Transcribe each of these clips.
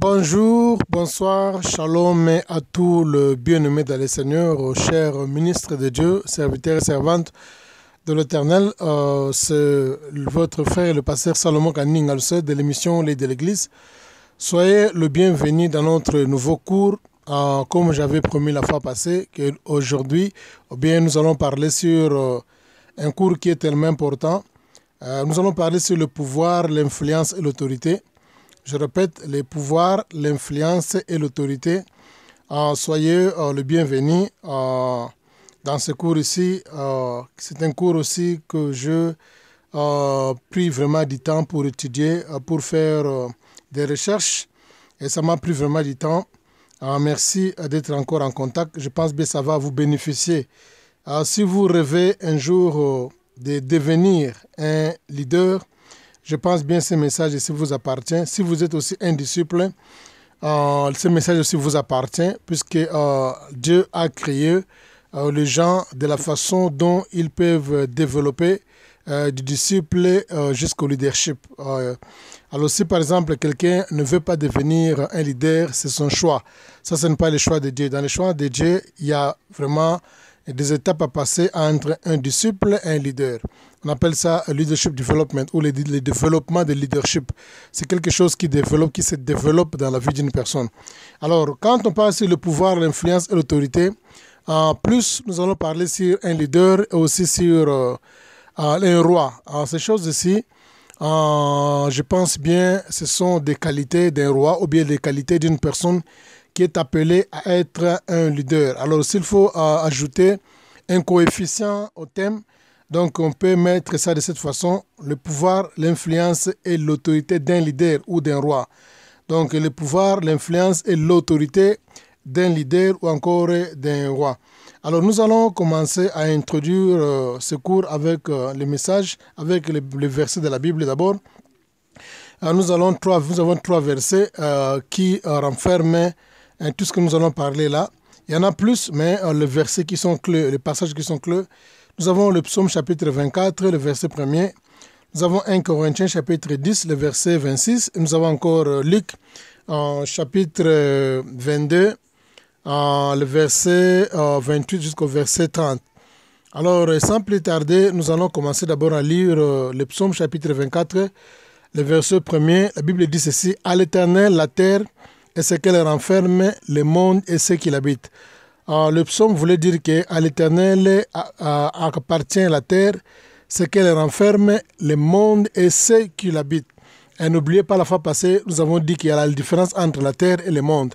Bonjour, bonsoir, shalom à tous les bien-aimés dans le Seigneur, aux chers ministres de Dieu, serviteurs et servantes de l'Éternel. C'est votre frère, le pasteur Salomon Kaning Alcé de l'émission Les de l'Église. Soyez le bienvenu dans notre nouveau cours. Comme j'avais promis la fois passée, qu'aujourd'hui, nous allons parler sur un cours qui est tellement important. Nous allons parler sur le pouvoir, l'influence et l'autorité. Je répète, les pouvoirs, l'influence et l'autorité. Soyez le bienvenu dans ce cours ici. C'est un cours aussi que je pris vraiment du temps pour étudier, pour faire des recherches. Et ça m'a pris vraiment du temps. Merci d'être encore en contact. Je pense que ça va vous bénéficier. Si vous rêvez un jour de devenir un leader, je pense bien que ce message ici vous appartient. Si vous êtes aussi un disciple, ce message aussi vous appartient, puisque Dieu a créé les gens de la façon dont ils peuvent développer du disciple jusqu'au leadership. Alors si par exemple quelqu'un ne veut pas devenir un leader, c'est son choix. Ça, ce n'est pas le choix de Dieu. Dans le choix de Dieu, il y a vraiment des étapes à passer entre un disciple et un leader. On appelle ça leadership development ou le développement de leadership. C'est quelque chose qui se développe dans la vie d'une personne. Alors, quand on parle sur le pouvoir, l'influence et l'autorité, plus nous allons parler sur un leader et aussi sur un roi. Alors, ces choses ici, je pense bien, ce sont des qualités d'un roi ou bien des qualités d'une personne qui est appelée à être un leader. Alors, s'il faut ajouter un coefficient au thème, donc on peut mettre ça de cette façon, le pouvoir, l'influence et l'autorité d'un leader ou d'un roi. Donc le pouvoir, l'influence et l'autorité d'un leader ou encore d'un roi. Alors nous allons commencer à introduire ce cours avec les messages, avec les versets de la Bible d'abord. Nous avons trois versets qui renferment tout ce que nous allons parler là. Il y en a plus, mais les versets qui sont clés, les passages qui sont clés. Nous avons le psaume chapitre 24, le verset 1er. Nous avons 1 Corinthiens chapitre 10, le verset 26. Et nous avons encore Luc chapitre 22, le verset 28 jusqu'au verset 30. Alors, sans plus tarder, nous allons commencer d'abord à lire le psaume chapitre 24, le verset 1er. La Bible dit ceci: « À l'Éternel, la terre et ce qu'elle renferme, le monde et ceux qui l'habitent. » Le psaume voulait dire qu'à l'Éternel appartient la terre, ce qu'elle renferme, le monde et ceux qui l'habitent. Et n'oubliez pas, la fois passée, nous avons dit qu'il y a la différence entre la terre et le monde.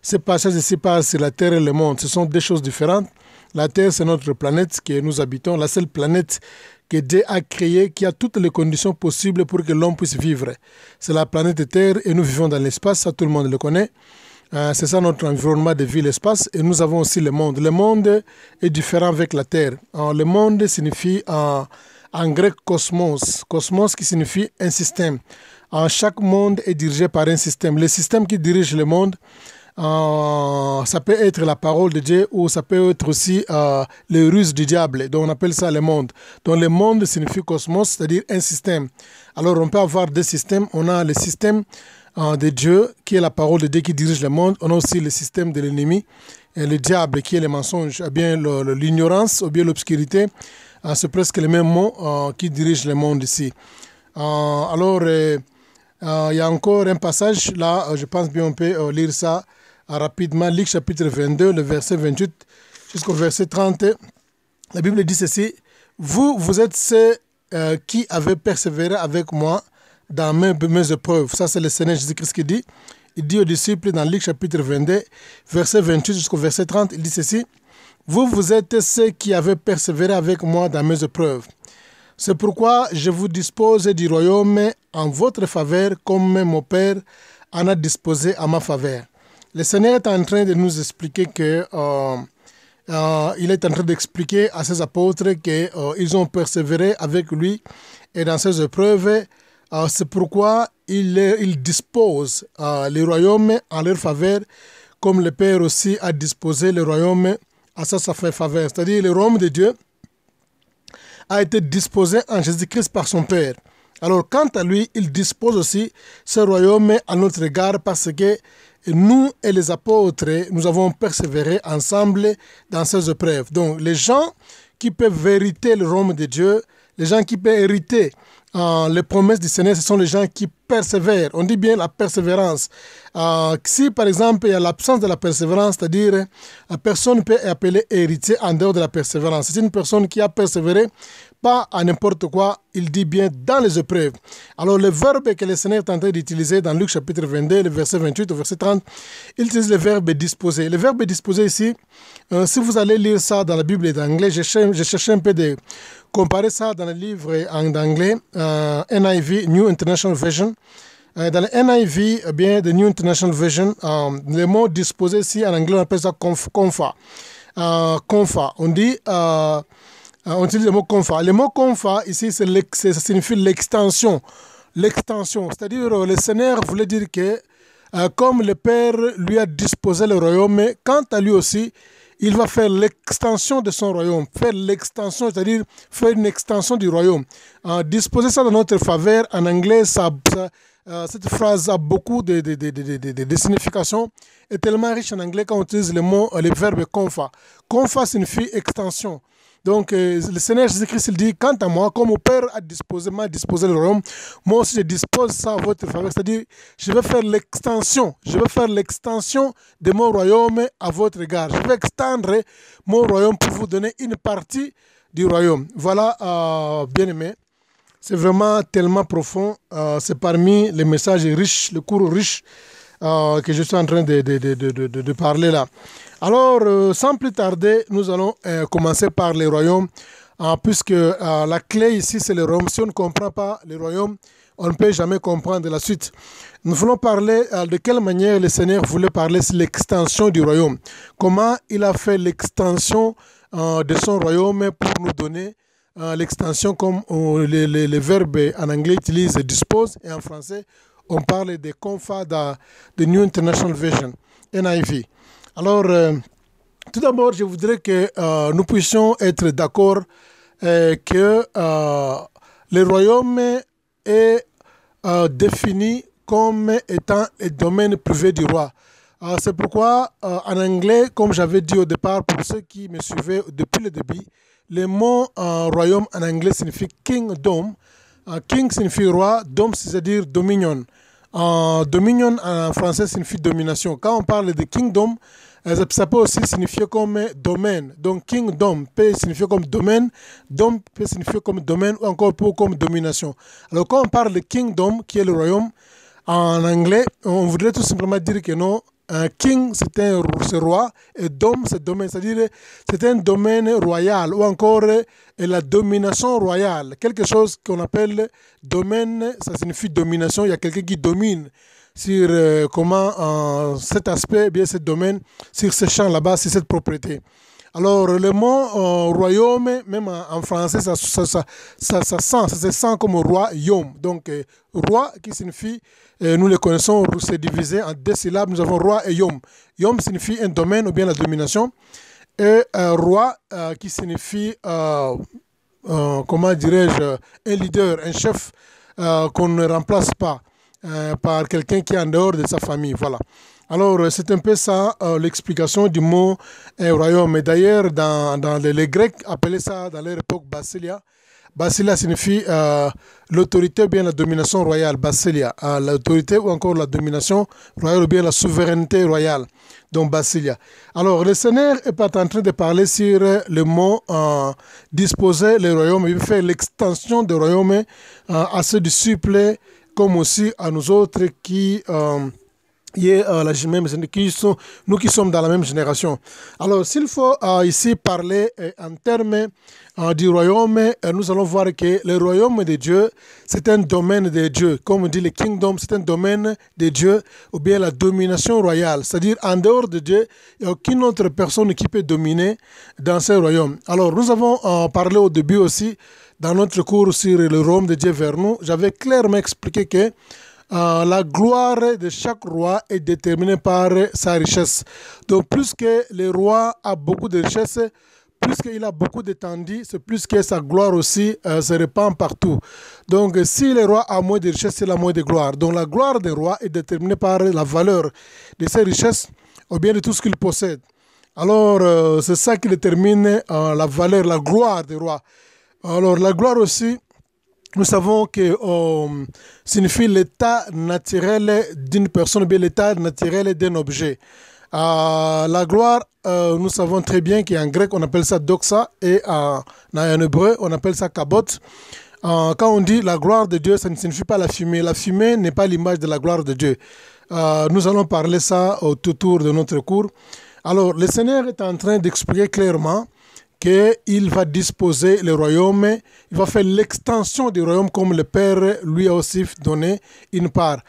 Ce passage ici parle sur la terre et le monde. Ce sont deux choses différentes. La terre, c'est notre planète que nous habitons, la seule planète que Dieu a créée, qui a toutes les conditions possibles pour que l'homme puisse vivre. C'est la planète Terre et nous vivons dans l'espace, ça tout le monde le connaît. C'est ça notre environnement de vie, l'espace. Et nous avons aussi le monde. Le monde est différent avec la Terre. Le monde signifie en grec cosmos. Cosmos qui signifie un système. Chaque monde est dirigé par un système. Le système qui dirige le monde, ça peut être la parole de Dieu ou ça peut être aussi les ruses du diable. Donc on appelle ça le monde. Donc le monde signifie cosmos, c'est-à-dire un système. Alors on peut avoir deux systèmes. On a le système de Dieu, qui est la parole de Dieu qui dirige le monde. On a aussi le système de l'ennemi, et le diable, qui est le mensonge, ou bien l'ignorance, ou bien l'obscurité. C'est presque le même mot qui dirige le monde ici. Alors, il y a encore un passage là, je pense bien on peut lire ça rapidement. Luc chapitre 22, le verset 28 jusqu'au verset 30. La Bible dit ceci: « Vous êtes ceux qui avez persévéré avec moi dans mes épreuves. » Ça, c'est le Seigneur Jésus-Christ qui dit. Il dit aux disciples dans Luc chapitre 22, verset 28 jusqu'au verset 30, il dit ceci: « Vous êtes ceux qui avez persévéré avec moi dans mes épreuves. C'est pourquoi je vous dispose du royaume en votre faveur, comme mon Père en a disposé à ma faveur. » Le Seigneur est en train de nous expliquer que il est en train d'expliquer à ses apôtres qu'ils ont persévéré avec lui et dans ses épreuves. C'est pourquoi il dispose le royaume en leur faveur, comme le Père aussi a disposé le royaume à sa faveur. C'est-à-dire le royaume de Dieu a été disposé en Jésus-Christ par son Père. Alors, quant à lui, il dispose aussi ce royaume à notre égard parce que nous et les apôtres, nous avons persévéré ensemble dans ces épreuves. Donc, les gens qui peuvent hériter le royaume de Dieu, les gens qui peuvent hériter les promesses du Seigneur, ce sont les gens qui persévèrent. On dit bien la persévérance. Si par exemple il y a l'absence de la persévérance, c'est-à-dire la personne peut être appelée héritier en dehors de la persévérance. C'est une personne qui a persévéré, pas à n'importe quoi, il dit bien dans les épreuves. Alors le verbe que le Seigneur est en train d'utiliser dans Luc chapitre 22, le verset 28 au verset 30, il utilise le verbe disposer. Le verbe disposer ici, si vous allez lire ça dans la Bible et en anglais, j'ai cherché un peu de comparer ça dans le livre en anglais, NIV, New International Version. Dans le NIV, bien, the New International Version, le mot disposer ici en anglais, on appelle ça confa. Confa. On dit, on utilise le mot confa. Le mot confa ici, ça signifie l'extension. L'extension, c'est-à-dire le Seigneur voulait dire que comme le Père lui a disposé le royaume, quant à lui aussi, il va faire l'extension de son royaume, faire l'extension, c'est-à-dire faire une extension du royaume. Disposer ça dans notre faveur, en anglais, cette phrase a beaucoup de significations, est tellement riche en anglais quand on utilise le verbe confa. Confa signifie extension. Donc, le Seigneur Jésus-Christ, il dit, quant à moi, comme mon Père m'a disposé le royaume, moi aussi je dispose ça à votre faveur. C'est-à-dire, je vais faire l'extension de mon royaume à votre égard. Je vais extendre mon royaume pour vous donner une partie du royaume. Voilà, bien-aimés. C'est vraiment tellement profond. C'est parmi les messages riches, les cours riches que je suis en train de parler là. Alors, sans plus tarder, nous allons commencer par les royaumes, puisque la clé ici, c'est le royaume. Si on ne comprend pas le royaume, on ne peut jamais comprendre la suite. Nous voulons parler de quelle manière le Seigneur voulait parler sur l'extension du royaume. Comment il a fait l'extension de son royaume pour nous donner l'extension comme les verbes en anglais utilisent dispose et en français on parle de confa de New International Version, NIV. Alors, tout d'abord, je voudrais que nous puissions être d'accord que le royaume est défini comme étant un domaine privé du roi. C'est pourquoi, en anglais, comme j'avais dit au départ, pour ceux qui me suivaient depuis le début, le mot royaume en anglais signifie kingdom. King signifie roi, dom c'est-à-dire dominion. Dominion en français signifie domination. Quand on parle de kingdom, ça peut aussi signifier comme domaine. Donc kingdom peut signifier comme domaine, dom peut signifier comme domaine ou encore comme domination. Alors quand on parle de kingdom, qui est le royaume, en anglais, on voudrait tout simplement dire que non, un king c'est roi et dom c'est domaine, c'est-à-dire c'est un domaine royal ou encore la domination royale. Quelque chose qu'on appelle domaine, ça signifie domination, il y a quelqu'un qui domine sur cet aspect, bien ce domaine, sur ce champ là-bas, sur cette propriété. Alors le mot royaume, même en français, ça se sent comme royaume. Donc roi qui signifie, nous le connaissons, c'est divisé en deux syllabes, nous avons roi et yom. Yom signifie un domaine ou bien la domination. Et roi qui signifie, comment dirais-je, un leader, un chef qu'on ne remplace pas par quelqu'un qui est en dehors de sa famille. Voilà. Alors, c'est un peu ça l'explication du mot royaume. Et d'ailleurs, dans les Grecs appelaient ça dans leur époque Basilia. Basilia signifie l'autorité ou bien la domination royale. Basilia, l'autorité ou encore la domination royale ou bien la souveraineté royale. Donc Basilia. Alors, le Seigneur est pas en train de parler sur le mot disposer le royaume. Il fait l'extension du royaume à ses disciples comme aussi à nous autres qui... nous qui sommes dans la même génération. Alors, s'il faut ici parler en termes du royaume, nous allons voir que le royaume de Dieu, c'est un domaine de Dieu. Comme on dit le kingdom, c'est un domaine de Dieu, ou bien la domination royale. C'est-à-dire, en dehors de Dieu, il n'y a aucune autre personne qui peut dominer dans ce royaume. Alors, nous avons parlé au début aussi, dans notre cours sur le royaume de Dieu vers nous, j'avais clairement expliqué que la gloire de chaque roi est déterminée par sa richesse. Donc, plus que le roi a beaucoup de richesses, plus qu'il a beaucoup d'étendue, c'est plus que sa gloire aussi se répand partout. Donc, si le roi a moins de richesses, il a moins de gloire. Donc, la gloire des rois est déterminée par la valeur de ses richesses ou bien de tout ce qu'il possède. Alors, c'est ça qui détermine la valeur, la gloire des rois. Alors, la gloire aussi, nous savons que signifie l'état naturel d'une personne, ou bien l'état naturel d'un objet. La gloire, nous savons très bien qu'en grec, on appelle ça doxa et en hébreu, on appelle ça kabot. Quand on dit la gloire de Dieu, ça ne signifie pas la fumée. La fumée n'est pas l'image de la gloire de Dieu. Nous allons parler ça tout autour de notre cours. Alors, le Seigneur est en train d'expliquer clairement qu'il va disposer le royaume, il va faire l'extension du royaume comme le Père lui a aussi donné une part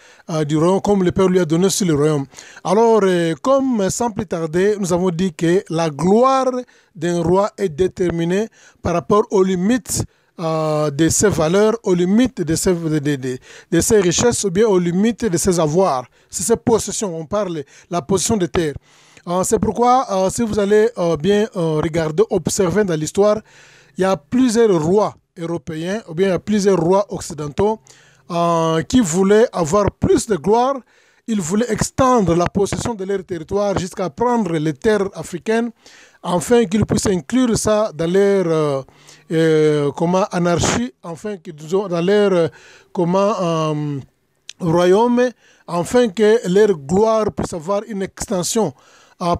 du royaume, comme le Père lui a donné sur le royaume. Alors, comme sans plus tarder, nous avons dit que la gloire d'un roi est déterminée par rapport aux limites de ses valeurs, aux limites de ses richesses ou bien aux limites de ses avoirs. C'est ses possessions, on parle de la possession de terre. C'est pourquoi, si vous allez bien regarder, observer dans l'histoire, il y a plusieurs rois européens, ou bien il y a plusieurs rois occidentaux qui voulaient avoir plus de gloire. Ils voulaient extendre la possession de leur territoire jusqu'à prendre les terres africaines, afin qu'ils puissent inclure ça dans leur anarchie, afin qu'ils ont dans leur royaume, afin que leur gloire puisse avoir une extension.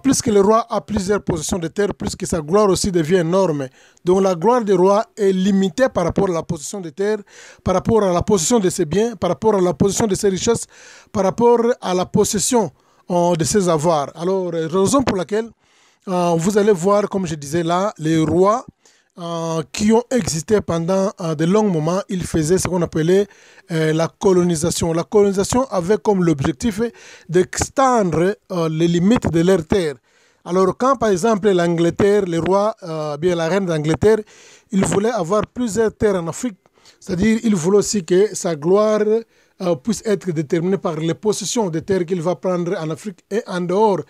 Plus que le roi a plusieurs possessions de terre, plus que sa gloire aussi devient énorme. Donc la gloire du roi est limitée par rapport à la possession de terre, par rapport à la possession de ses biens, par rapport à la possession de ses richesses, par rapport à la possession de ses avoirs. Alors, raison pour laquelle vous allez voir, comme je disais là, les rois qui ont existé pendant de longs moments, ils faisaient ce qu'on appelait la colonisation. La colonisation avait comme l'objectif d'extendre les limites de leur terre. Alors quand par exemple l'Angleterre, le roi, bien la reine d'Angleterre, il voulait avoir plusieurs terres en Afrique, c'est-à-dire il voulait aussi que sa gloire puisse être déterminée par les possessions de terres qu'il va prendre en Afrique et en dehors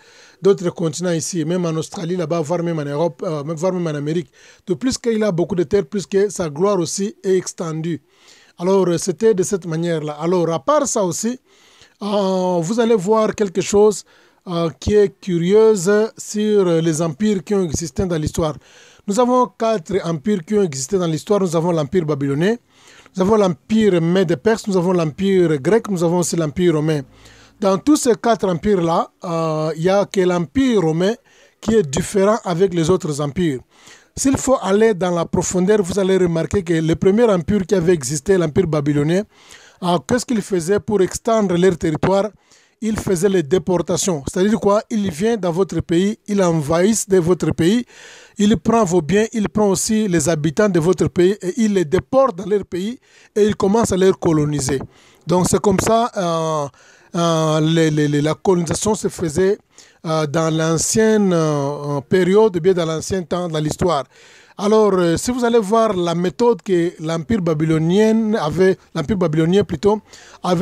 d'autres continents ici, même en Australie, là-bas, voire même en Europe, voire même en Amérique. De plus qu'il a beaucoup de terres, plus que sa gloire aussi est extendue. Alors, c'était de cette manière-là. Alors, à part ça aussi, vous allez voir quelque chose qui est curieuse sur les empires qui ont existé dans l'histoire. Nous avons 4 empires qui ont existé dans l'histoire. Nous avons l'empire babylonien, nous avons l'empire Mède-Perse, nous avons l'empire grec, nous avons aussi l'empire romain. Dans tous ces 4 empires-là, il n'y a que l'empire romain qui est différent avec les autres empires. S'il faut aller dans la profondeur, vous allez remarquer que le premier empire qui avait existé, l'empire babylonien, qu'est-ce qu'il faisait pour extendre leur territoire? Il faisait les déportations. C'est-à-dire quoi? Il vient dans votre pays, il envahit de votre pays, il prend vos biens, il prend aussi les habitants de votre pays et il les déporte dans leur pays et il commence à les coloniser. Donc c'est comme ça, la colonisation se faisait dans l'ancienne période, bien dans l'ancien temps, dans l'histoire. Alors, si vous allez voir la méthode que l'empire babylonien avait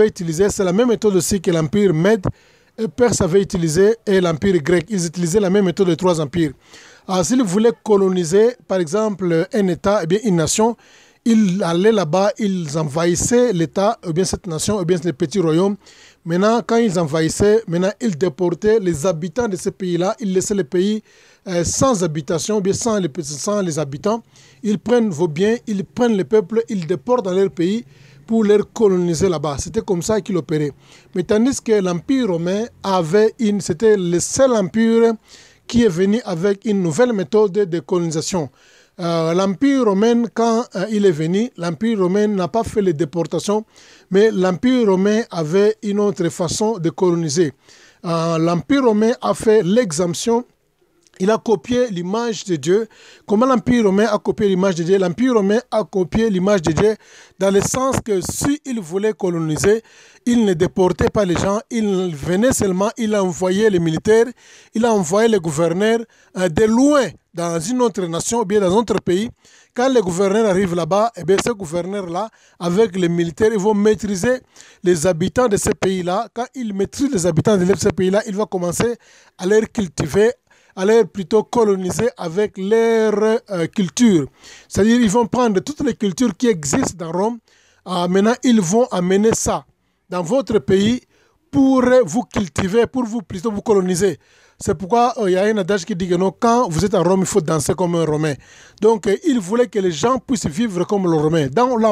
utilisée, c'est la même méthode aussi que l'empire Mède et Perse avait utilisé et l'empire grec. Ils utilisaient la même méthode des 3 empires. S'ils voulaient coloniser, par exemple, un État, eh bien une nation, ils allaient là-bas, ils envahissaient l'État, ou bien cette nation, ou bien les petits royaumes. Maintenant, quand ils envahissaient, ils déportaient les habitants de ces pays-là, ils laissaient les pays sans habitation, bien sans les habitants. Ils prennent vos biens, ils prennent le peuple, ils déportent dans leur pays pour les coloniser là-bas. C'était comme ça qu'ils opéraient. Mais tandis que l'Empire romain c'était le seul empire qui est venu avec une nouvelle méthode de colonisation. L'Empire romain, quand il est venu, l'Empire romain n'a pas fait les déportations, mais l'Empire romain avait une autre façon de coloniser. L'Empire romain a fait l'exemption. Il a copié l'image de Dieu. Comment l'Empire romain a copié l'image de Dieu? L'Empire romain a copié l'image de Dieu dans le sens que s'il voulait coloniser, il ne déportait pas les gens, il venait seulement, il envoyait les militaires, il a envoyé les gouverneurs de loin dans une autre nation ou bien dans un autre pays. Quand les gouverneurs arrivent là-bas, eh bien, ces gouverneurs-là, avec les militaires, ils vont maîtriser les habitants de ces pays-là. Quand ils maîtrisent les habitants de ces pays-là, ils vont commencer à les cultiver, aller plutôt coloniser avec leur culture. C'est-à-dire ils vont prendre toutes les cultures qui existent dans Rome. Maintenant, ils vont amener ça dans votre pays pour vous cultiver, pour vous plutôt vous coloniser. C'est pourquoi il y a un adage qui dit que non, quand vous êtes en Rome, il faut danser comme un Romain. Donc, ils voulaient que les gens puissent vivre comme les Romains.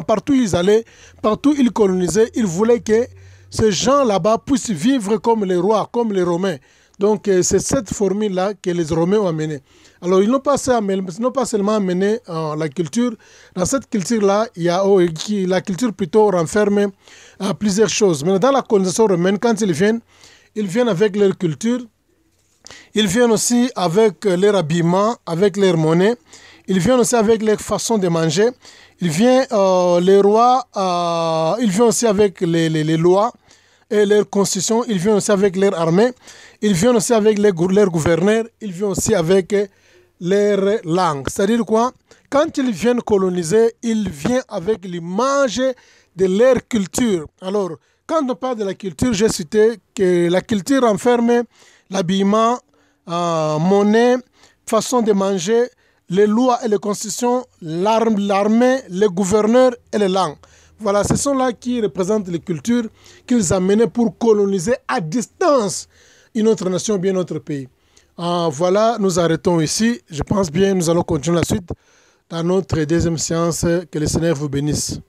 Partout où ils allaient, partout où ils colonisaient, ils voulaient que ces gens là-bas puissent vivre comme les rois, comme les Romains. Donc, c'est cette formule-là que les Romains ont amenée. Alors, ils n'ont pas seulement amené la culture. Dans cette culture-là, la culture plutôt renferme plusieurs choses. Mais dans la colonisation romaine, quand ils viennent avec leur culture. Ils viennent aussi avec leur habillement, avec leur monnaie. Ils viennent aussi avec leur façon de manger. Les rois, ils viennent aussi avec les lois et leur constitution. Ils viennent aussi avec leur armée. Ils viennent aussi avec leurs gouverneurs. Ils viennent aussi avec leur langue. C'est-à-dire quoi? Quand ils viennent coloniser, ils viennent avec l'image de leur culture. Alors, quand on parle de la culture, j'ai cité que la culture renferme l'habillement, monnaie, façon de manger, les lois et les constitutions, l'armée, les gouverneurs et les langues. Voilà, ce sont là qui représentent les cultures qu'ils amenaient pour coloniser à distance une autre nation, bien notre pays. Voilà, nous arrêtons ici. Je pense bien, nous allons continuer la suite dans notre deuxième séance. Que le Seigneur vous bénisse.